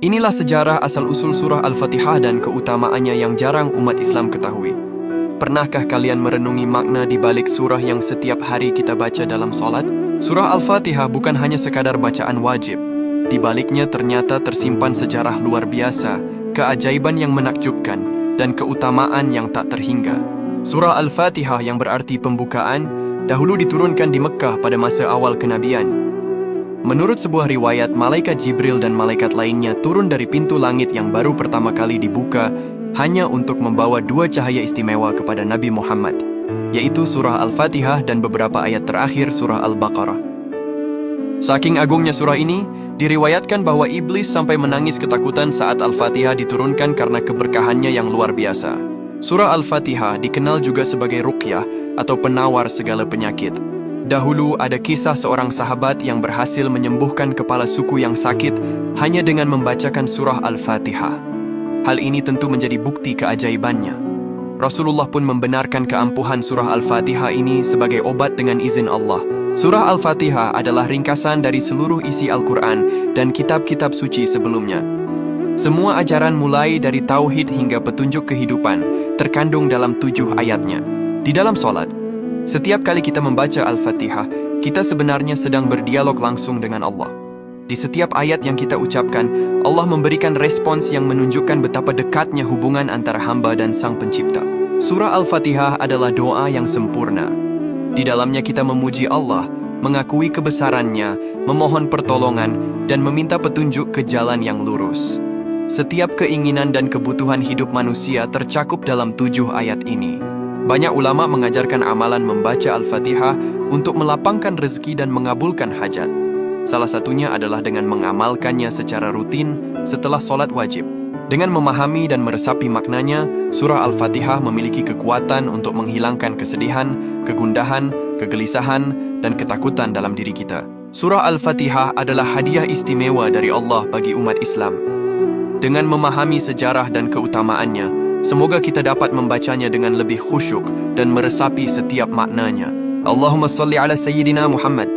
Inilah sejarah asal-usul surah Al-Fatihah dan keutamaannya yang jarang umat Islam ketahui. Pernahkah kalian merenungi makna di balik surah yang setiap hari kita baca dalam solat? Surah Al-Fatihah bukan hanya sekadar bacaan wajib. Di baliknya ternyata tersimpan sejarah luar biasa, keajaiban yang menakjubkan, dan keutamaan yang tak terhingga. Surah Al-Fatihah yang berarti pembukaan, dahulu diturunkan di Mekah pada masa awal kenabian. Menurut sebuah riwayat, malaikat Jibril dan malaikat lainnya turun dari pintu langit yang baru pertama kali dibuka hanya untuk membawa dua cahaya istimewa kepada Nabi Muhammad, yaitu surah Al-Fatihah dan beberapa ayat terakhir surah Al-Baqarah. Saking agungnya surah ini, diriwayatkan bahwa iblis sampai menangis ketakutan saat Al-Fatihah diturunkan karena keberkahannya yang luar biasa. Surah Al-Fatihah dikenal juga sebagai ruqyah atau penawar segala penyakit. Dahulu ada kisah seorang sahabat yang berhasil menyembuhkan kepala suku yang sakit hanya dengan membacakan surah Al-Fatihah. Hal ini tentu menjadi bukti keajaibannya. Rasulullah pun membenarkan keampuhan surah Al-Fatihah ini sebagai obat dengan izin Allah. Surah Al-Fatihah adalah ringkasan dari seluruh isi Al-Quran dan kitab-kitab suci sebelumnya. Semua ajaran mulai dari tauhid hingga petunjuk kehidupan terkandung dalam 7 ayatnya. Di dalam solat, setiap kali kita membaca Al-Fatihah, kita sebenarnya sedang berdialog langsung dengan Allah. Di setiap ayat yang kita ucapkan, Allah memberikan respons yang menunjukkan betapa dekatnya hubungan antara hamba dan Sang Pencipta. Surah Al-Fatihah adalah doa yang sempurna. Di dalamnya kita memuji Allah, mengakui kebesarannya, memohon pertolongan, dan meminta petunjuk ke jalan yang lurus. Setiap keinginan dan kebutuhan hidup manusia tercakup dalam 7 ayat ini. Banyak ulama mengajarkan amalan membaca Al-Fatihah untuk melapangkan rezeki dan mengabulkan hajat. Salah satunya adalah dengan mengamalkannya secara rutin setelah solat wajib. Dengan memahami dan meresapi maknanya, surah Al-Fatihah memiliki kekuatan untuk menghilangkan kesedihan, kegundahan, kegelisahan, dan ketakutan dalam diri kita. Surah Al-Fatihah adalah hadiah istimewa dari Allah bagi umat Islam. Dengan memahami sejarah dan keutamaannya, semoga kita dapat membacanya dengan lebih khusyuk dan meresapi setiap maknanya. Allahumma salli ala Sayyidina Muhammad.